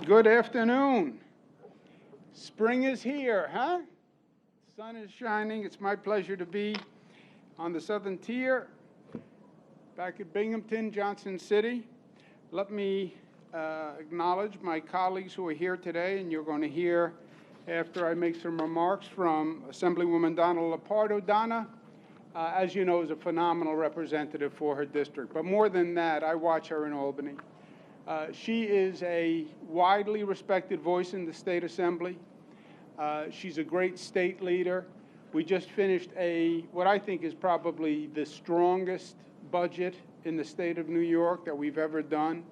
Good afternoon. Spring is here, huh? Sun is shining. It's my pleasure to be on the southern tier back at Binghamton, Johnson City. Let me acknowledge my colleagues who are here today, and you're going to hear after I make some remarks from Assemblywoman Donna Lepardo. Donna, as you know, is a phenomenal representative for her district. But more than that, I watch her in Albany. She is a widely respected voice in the state assembly. She's a great state leader. We just finished what I think is probably the strongest budget in the state of New York that we've ever done.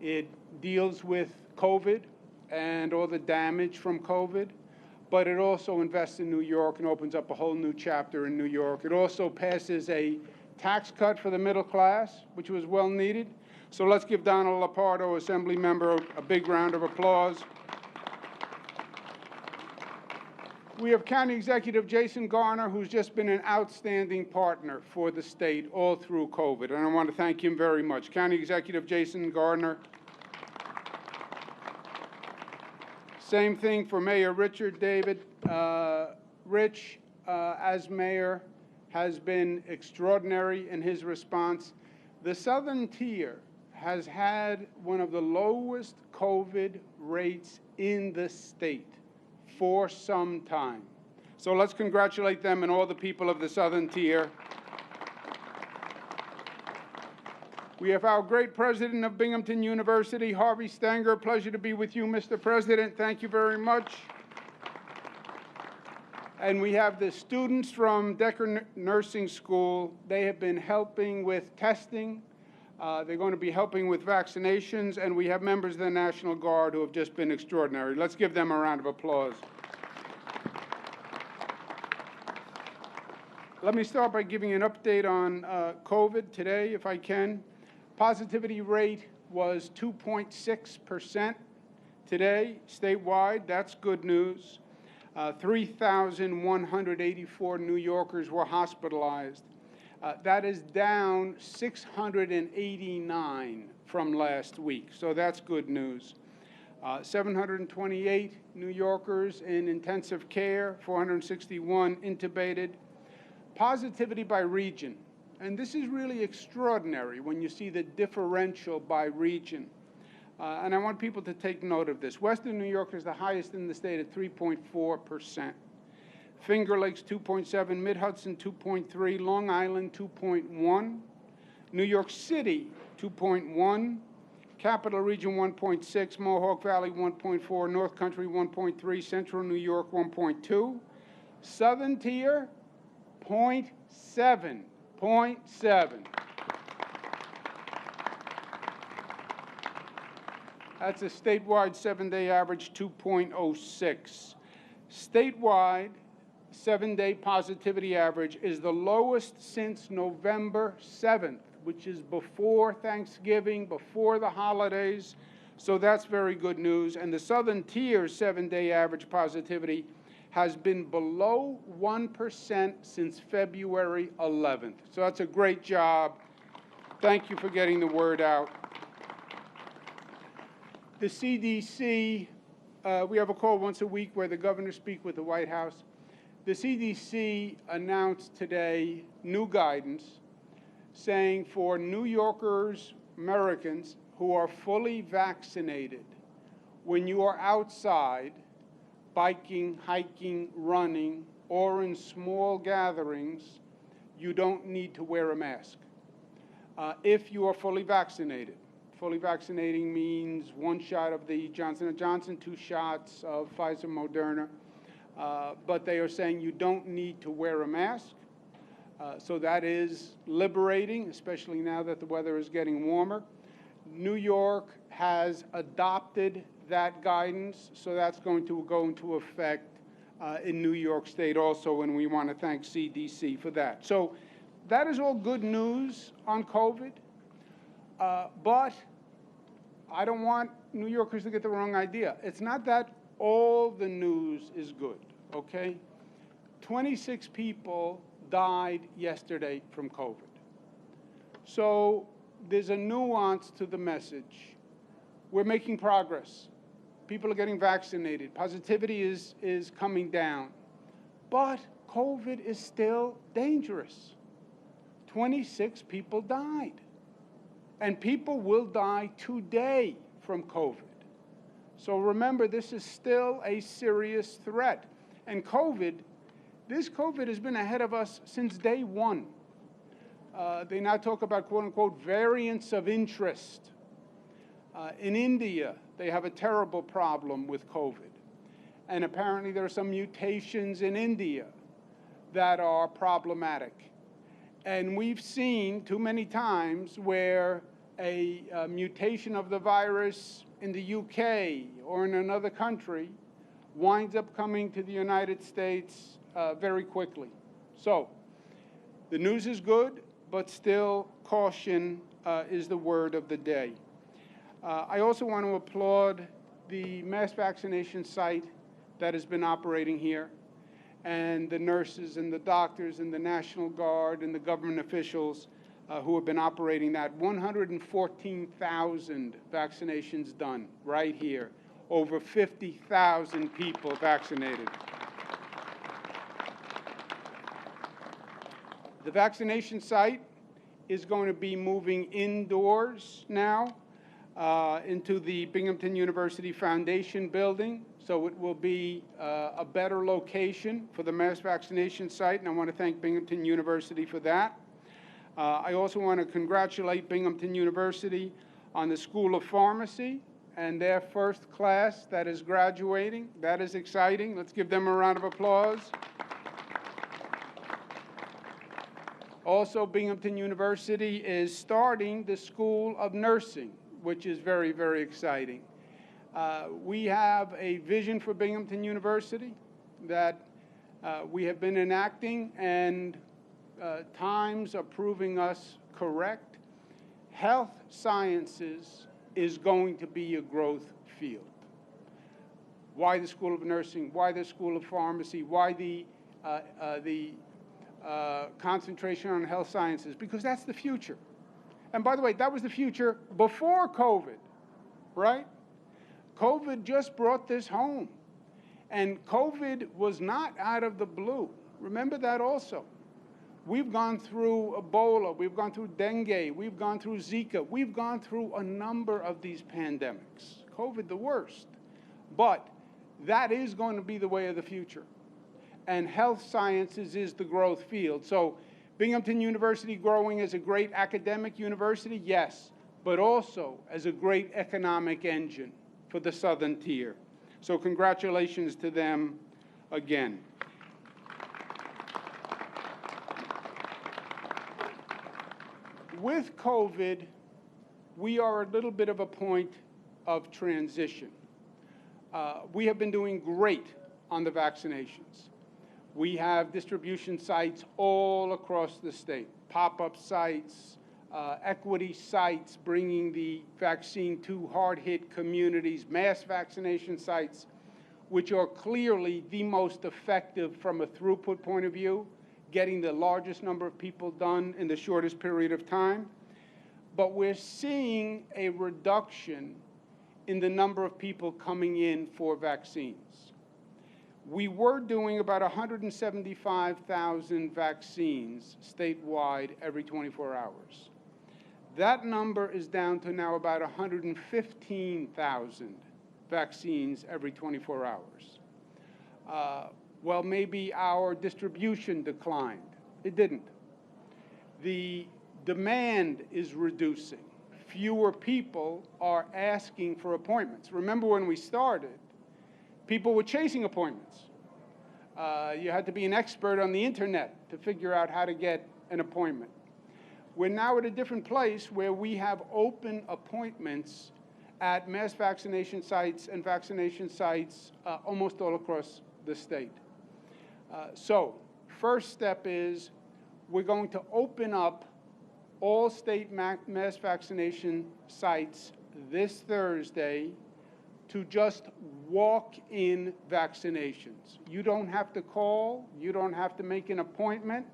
It deals with COVID and all the damage from COVID, but it also invests in New York and opens up a whole new chapter in New York. It also passes a tax cut for the middle class, which was well needed. So let's give Donna Lepardo, Assembly member, a big round of applause. We have County Executive Jason Garner, who's just been an outstanding partner for the state all through COVID, and I want to thank him very much. County Executive Jason Garner. Same thing for Mayor Richard David. Rich, as mayor, has been extraordinary in his response. The southern tier has had one of the lowest COVID rates in the state for some time. So let's congratulate them and all the people of the southern tier. We have our great president of Binghamton University, Harvey Stanger. Pleasure to be with you, Mr. President. Thank you very much. And we have the students from Decker Nursing School. They have been helping with testing. They're going to be helping with vaccinations, and we have members of the National Guard who have just been extraordinary. Let's give them a round of applause. Let me start by giving an update on COVID today, if I can. Positivity rate was 2.6% today, statewide. That's good news. 3,184 New Yorkers were hospitalized. That is down 689 from last week, so that's good news. 728 New Yorkers in intensive care, 461 intubated. Positivity by region, and this is really extraordinary when you see the differential by region. And I want people to take note of this. Western New York is the highest in the state at 3.4%. Finger Lakes 2.7, Mid-Hudson 2.3, Long Island 2.1, New York City 2.1, Capital Region 1.6, Mohawk Valley 1.4, North Country 1.3, Central New York 1.2, Southern Tier 0.7, 0.7. That's a statewide 7-day average 2.06. Statewide 7-day positivity average is the lowest since November 7th, which is before Thanksgiving, before the holidays. So that's very good news. And the southern tier's 7-day average positivity has been below 1% since February 11th. So that's a great job. Thank you for getting the word out. The CDC, we have a call once a week where the governor speaks with the White House. The CDC announced today new guidance saying for New Yorkers, Americans who are fully vaccinated, when you are outside, biking, hiking, running, or in small gatherings, you don't need to wear a mask. If you are fully vaccinated. Fully vaccinating means 1 shot of the Johnson & Johnson, 2 shots of Pfizer Moderna. But they are saying you don't need to wear a mask. So that is liberating, especially now that the weather is getting warmer. New York has adopted that guidance, so that's going to go into effect in New York State also, and we want to thank CDC for that. So that is all good news on COVID. But I don't want New Yorkers to get the wrong idea. It's not that all the news is good, okay? 26 people died yesterday from COVID. So there's a nuance to the message. We're making progress. People are getting vaccinated. Positivity is coming down. But COVID is still dangerous. 26 people died. And people will die today from COVID. So remember, this is still a serious threat. And this COVID has been ahead of us since day one. They now talk about, quote unquote, variants of interest. In India, they have a terrible problem with COVID. And apparently there are some mutations in India that are problematic. And we've seen too many times where a mutation of the virus in the UK or in another country winds up coming to the United States very quickly. So the news is good, but still caution is the word of the day. I also want to applaud the mass vaccination site that has been operating here, and the nurses and the doctors and the National Guard and the government officials who have been operating that. 114,000 vaccinations done right here. Over 50,000 people vaccinated. The vaccination site is going to be moving indoors now into the Binghamton University Foundation building. So it will be a better location for the mass vaccination site, and I want to thank Binghamton University for that. I also want to congratulate Binghamton University on the School of Pharmacy and their first class that is graduating. That is exciting. Let's give them a round of applause. Also, Binghamton University is starting the School of Nursing, which is very, very exciting. We have a vision for Binghamton University that we have been enacting, and times are proving us correct. Health sciences is going to be a growth field. Why the School of Nursing? Why the School of Pharmacy? Why the concentration on health sciences? Because that's the future. And by the way, that was the future before COVID, right? COVID just brought this home. And COVID was not out of the blue. Remember that also. We've gone through Ebola, we've gone through dengue, we've gone through Zika, we've gone through a number of these pandemics. COVID the worst. But that is going to be the way of the future. And health sciences is the growth field. So Binghamton University growing as a great academic university, yes, but also as a great economic engine for the Southern Tier. So congratulations to them again. With COVID, we are a little bit of a point of transition. We have been doing great on the vaccinations. We have distribution sites all across the state, pop-up sites, equity sites bringing the vaccine to hard-hit communities, mass vaccination sites, which are clearly the most effective from a throughput point of view, getting the largest number of people done in the shortest period of time. But we're seeing a reduction in the number of people coming in for vaccines. We were doing about 175,000 vaccines statewide every 24 hours. That number is down to now about 115,000 vaccines every 24 hours. Well, maybe our distribution declined. It didn't. The demand is reducing. Fewer people are asking for appointments. Remember when we started, people were chasing appointments. You had to be an expert on the internet to figure out how to get an appointment. We're now at a different place where we have open appointments at mass vaccination sites and vaccination sites almost all across the state. So, first step is we're going to open up all state mass vaccination sites this Thursday to just walk-in vaccinations. You don't have to call, you don't have to make an appointment.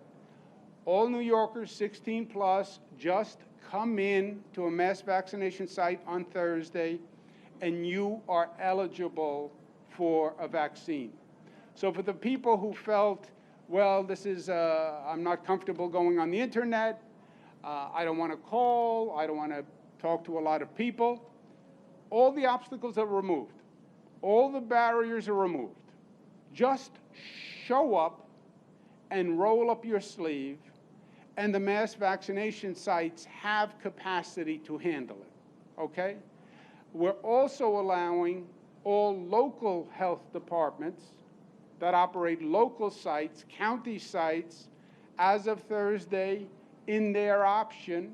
All New Yorkers 16 plus just come in to a mass vaccination site on Thursday and you are eligible for a vaccine. So for the people who felt, well, this is, I'm not comfortable going on the internet, I don't want to call, I don't want to talk to a lot of people, all the obstacles are removed. All the barriers are removed. Just show up and roll up your sleeve, and the mass vaccination sites have capacity to handle it, okay? We're also allowing all local health departments that operate local sites, county sites, as of Thursday, in their option,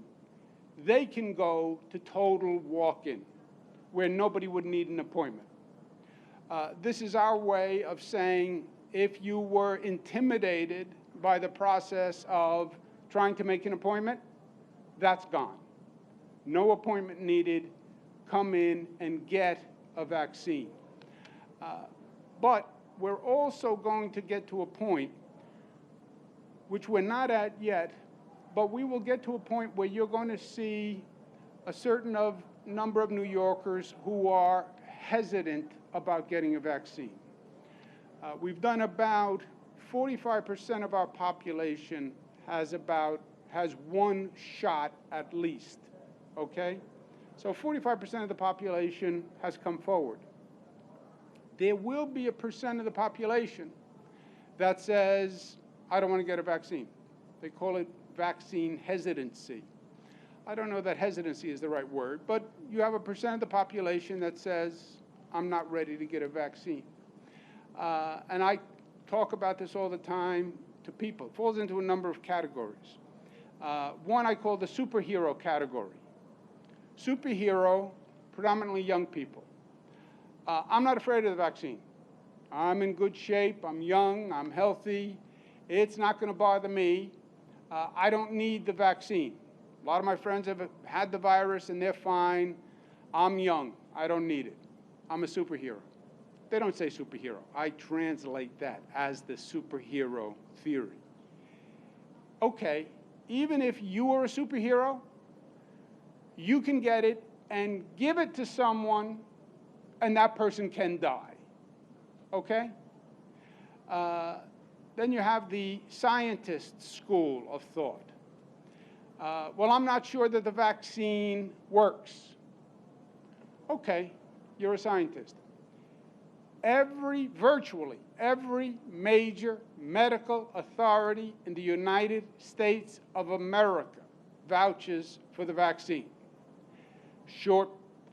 they can go to total walk-in, where nobody would need an appointment. This is our way of saying, if you were intimidated by the process of trying to make an appointment, that's gone. No appointment needed. Come in and get a vaccine. But we're also going to get to a point, which we're not at yet, but we will get to a point where you're going to see a certain number of New Yorkers who are hesitant about getting a vaccine. We've done about 45% of our population has one shot at least, okay? So 45% of the population has come forward. There will be a percent of the population that says, I don't want to get a vaccine. They call it vaccine hesitancy. I don't know that hesitancy is the right word, but you have a percent of the population that says, I'm not ready to get a vaccine. And I talk about this all the time to people. It falls into a number of categories. One I call the superhero category. Superhero, predominantly young people. I'm not afraid of the vaccine. I'm in good shape, I'm young, I'm healthy. It's not going to bother me. I don't need the vaccine. A lot of my friends have had the virus and they're fine. I'm young, I don't need it. I'm a superhero. They don't say superhero. I translate that as the superhero theory. Okay, even if you are a superhero, you can get it and give it to someone and that person can die, okay? Then you have the scientist school of thought. Well, I'm not sure that the vaccine works. Okay, you're a scientist. Virtually every major medical authority in the United States of America vouches for the vaccine. Short,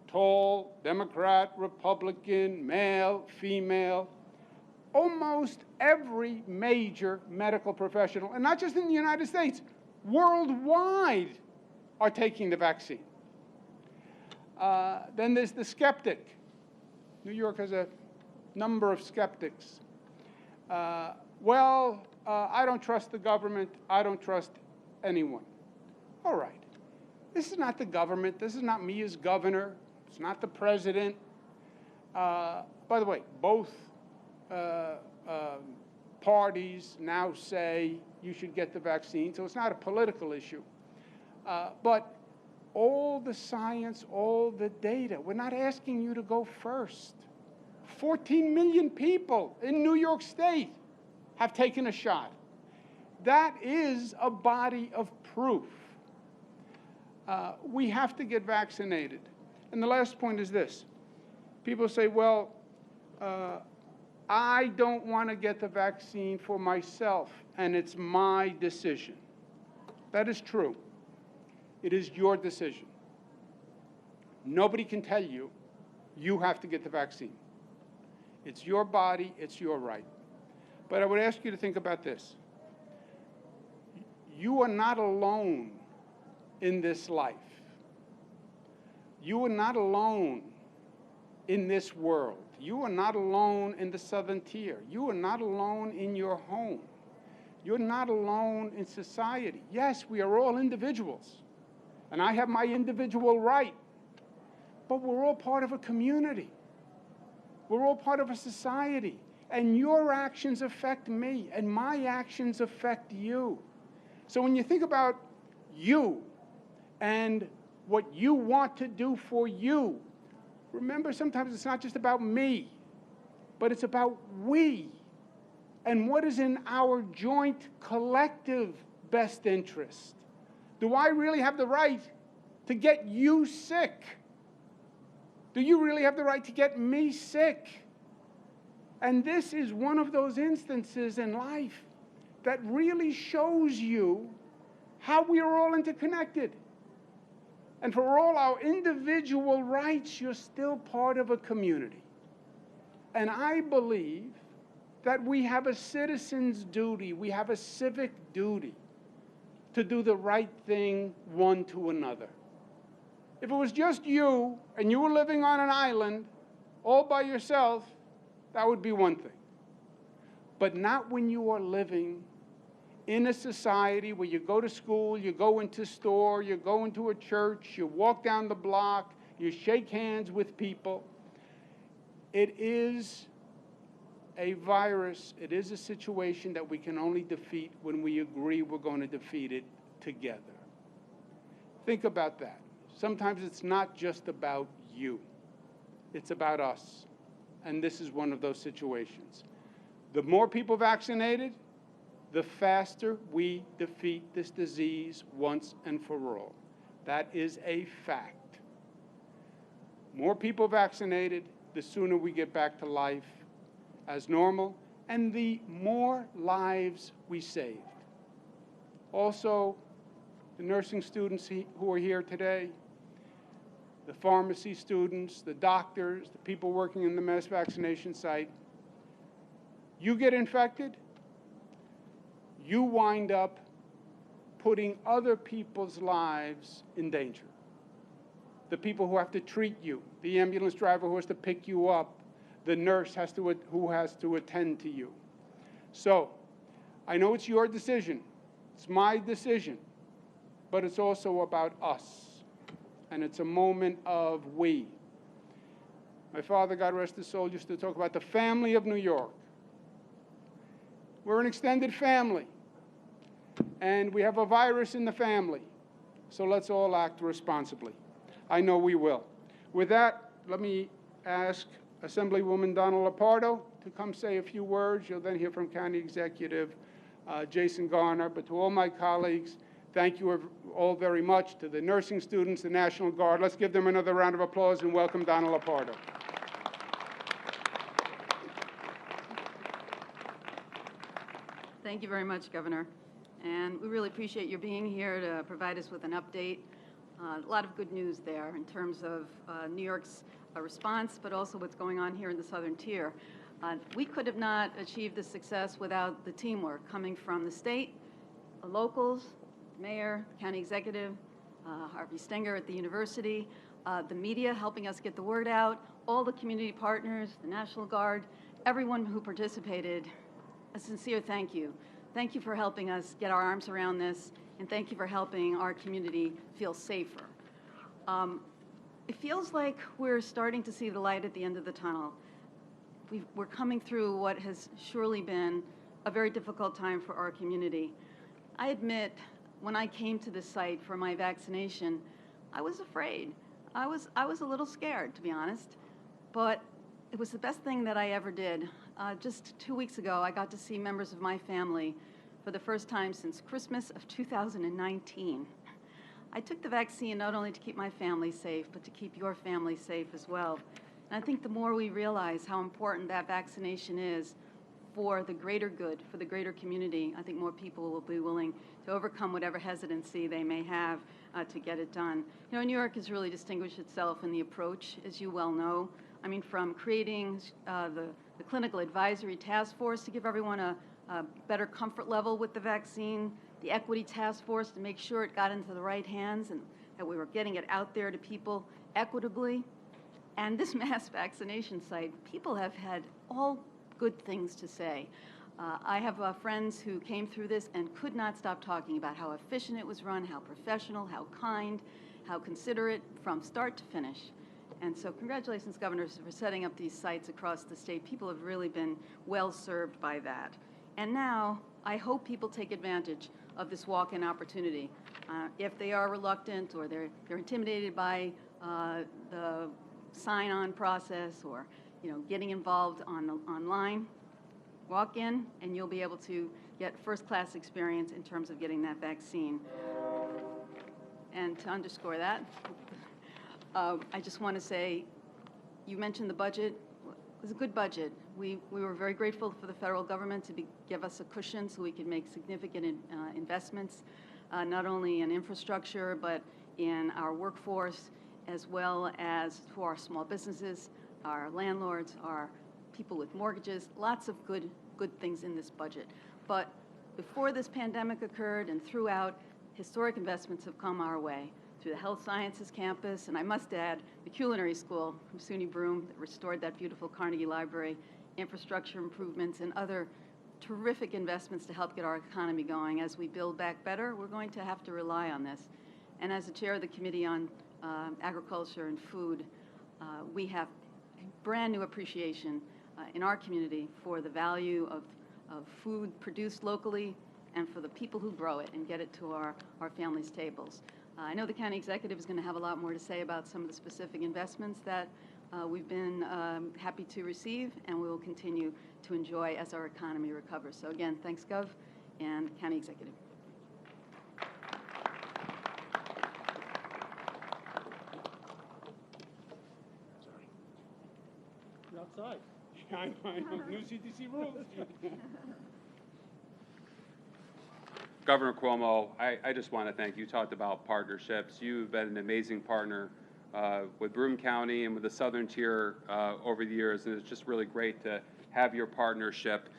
tall, Democrat, Republican, male, female, almost every major medical professional, and not just in the United States, worldwide, are taking the vaccine. Then there's the skeptic. New York has a number of skeptics. I don't trust the government. I don't trust anyone. All right. This is not the government. This is not me as governor. It's not the president. By the way, both parties now say you should get the vaccine, so it's not a political issue. But all the science, all the data, we're not asking you to go first. 14 million people in New York State have taken a shot. That is a body of proof. We have to get vaccinated. And the last point is this. People say, well, I don't want to get the vaccine for myself, and it's my decision. That is true. It is your decision. Nobody can tell you, you have to get the vaccine. It's your body, it's your right. But I would ask you to think about this. You are not alone in this life. You are not alone in this world. You are not alone in the southern tier. You are not alone in your home. You're not alone in society. Yes, we are all individuals, and I have my individual right, but we're all part of a community. We're all part of a society, and your actions affect me, and my actions affect you. So when you think about you and what you want to do for you, remember, sometimes it's not just about me, but it's about we and what is in our joint collective best interest. Do I really have the right to get you sick? Do you really have the right to get me sick? And this is one of those instances in life that really shows you how we are all interconnected. And for all our individual rights, you're still part of a community. And I believe that we have a citizen's duty, we have a civic duty to do the right thing one to another. If it was just you and you were living on an island all by yourself, that would be one thing. But not when you are living in a society where you go to school, you go into a store, you go into a church, you walk down the block, you shake hands with people. It is a virus, it is a situation that we can only defeat when we agree we're going to defeat it together. Think about that. Sometimes it's not just about you, it's about us. And this is one of those situations. The more people vaccinated, the faster we defeat this disease once and for all. That is a fact. More people vaccinated, the sooner we get back to life as normal, and the more lives we saved. Also, the nursing students who are here today, the pharmacy students, the doctors, the people working in the mass vaccination site, you get infected, you wind up putting other people's lives in danger. The people who have to treat you, the ambulance driver who has to pick you up, the nurse who has to attend to you. So, I know it's your decision, it's my decision, but it's also about us. And it's a moment of we. My father, God rest his soul, used to talk about the family of New York. We're an extended family, and we have a virus in the family, so let's all act responsibly. I know we will. With that, let me ask Assemblywoman Donna Lepardo to come say a few words. You'll then hear from County Executive Jason Garner. But to all my colleagues, thank you all very much. To the nursing students, the National Guard, let's give them another round of applause and welcome Donna Lepardo. Thank you very much, Governor. And we really appreciate your being here to provide us with an update. A lot of good news there in terms of New York's response, but also what's going on here in the Southern Tier. We could have not achieved this success without the teamwork coming from the state, the locals, Mayor, County Executive, Harvey Stenger at the university, the media helping us get the word out, all the community partners, the National Guard, everyone who participated. A sincere thank you. Thank you for helping us get our arms around this, and thank you for helping our community feel safer. It feels like we're starting to see the light at the end of the tunnel. We're coming through what has surely been a very difficult time for our community. I admit, when I came to this site for my vaccination, I was afraid. I was a little scared, to be honest, but it was the best thing that I ever did. Just 2 weeks ago, I got to see members of my family for the first time since Christmas of 2019. I took the vaccine not only to keep my family safe, but to keep your family safe as well. And I think the more we realize how important that vaccination is for the greater good, for the greater community, I think more people will be willing to overcome whatever hesitancy they may have to get it done. You know, New York has really distinguished itself in the approach, as you well know. I mean, from creating the Clinical Advisory Task Force to give everyone a better comfort level with the vaccine, the Equity Task Force to make sure it got into the right hands and that we were getting it out there to people equitably. And this mass vaccination site, people have had all good things to say. I have friends who came through this and could not stop talking about how efficient it was run, how professional, how kind, how considerate from start to finish. And so congratulations, governors, for setting up these sites across the state. People have really been well served by that. And now I hope people take advantage of this walk-in opportunity. If they are reluctant or they're intimidated by the sign-on process or, getting involved online, walk in and you'll be able to get first-class experience in terms of getting that vaccine. And to underscore that, I just want to say, you mentioned the budget. It was a good budget. We were very grateful for the federal government to give us a cushion so we could make significant investments, not only in infrastructure, but in our workforce, as well as for our small businesses, our landlords, our people with mortgages, lots of good things in this budget. But before this pandemic occurred and throughout, historic investments have come our way through the Health Sciences Campus, and I must add, the Culinary School from SUNY Broome that restored that beautiful Carnegie Library, infrastructure improvements, and other terrific investments to help get our economy going. As we build back better, we're going to have to rely on this. And as the chair of the Committee on Agriculture and Food, we have brand new appreciation in our community for the value of food produced locally and for the people who grow it and get it to our families' tables. I know the county executive is going to have a lot more to say about some of the specific investments that we've been happy to receive and we will continue to enjoy as our economy recovers. So again, thanks, Gov and County Executive. You're outside. I know, new CDC rules. Governor Cuomo, I just want to thank you. You talked about partnerships. You've been an amazing partner with Broome County and with the Southern Tier over the years, and it's just really great to have your partnership.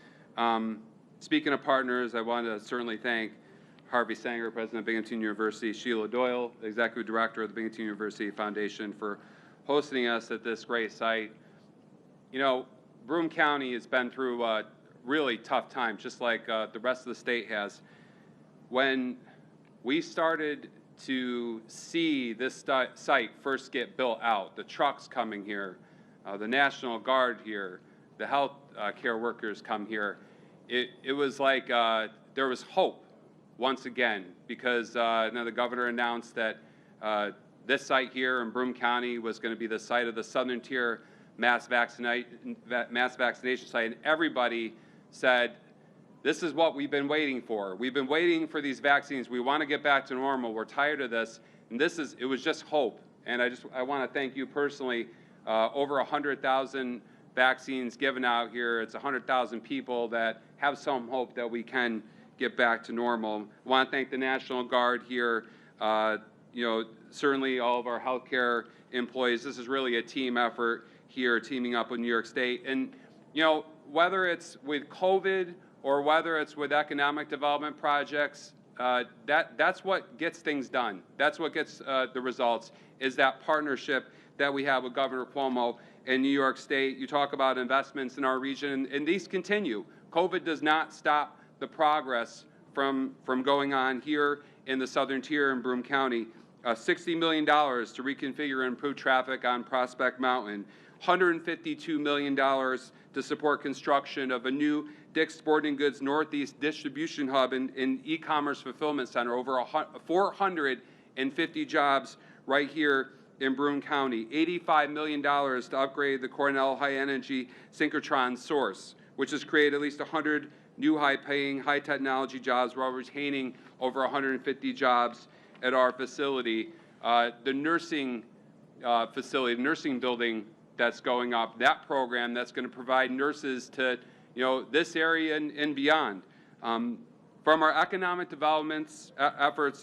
Speaking of partners, I want to certainly thank Harvey Sanger, President of Binghamton University, Sheila Doyle, Executive Director of the Binghamton University Foundation, for hosting us at this great site. You know, Broome County has been through a really tough time, just like the rest of the state has. When we started to see this site first get built out, the trucks coming here, the National Guard here, the health care workers come here, it was like there was hope once again, because now the governor announced that this site here in Broome County was going to be the site of the Southern Tier mass vaccination site, and everybody said, this is what we've been waiting for. We've been waiting for these vaccines. We want to get back to normal. We're tired of this. And it was just hope. And I want to thank you personally. Over 100,000 vaccines given out here. It's 100,000 people that have some hope that we can get back to normal. I want to thank the National Guard here. Certainly all of our healthcare employees. This is really a team effort here, teaming up with New York State. And, whether it's with COVID or whether it's with economic development projects, that's what gets things done. That's what gets the results, is that partnership that we have with Governor Cuomo in New York State. You talk about investments in our region, and these continue. COVID does not stop the progress from going on here in the Southern Tier in Broome County. $60 million to reconfigure and improve traffic on Prospect Mountain. $152 million to support construction of a new Dick's Sporting Goods Northeast distribution hub and e-commerce fulfillment center. Over 450 jobs right here in Broome County. $85 million to upgrade the Cornell High Energy Synchrotron source, which has created at least 100 new high-paying, high-technology jobs while retaining over 150 jobs at our facility. The nursing facility, the nursing building that's going up, that program that's going to provide nurses to this area and beyond. From our economic developments efforts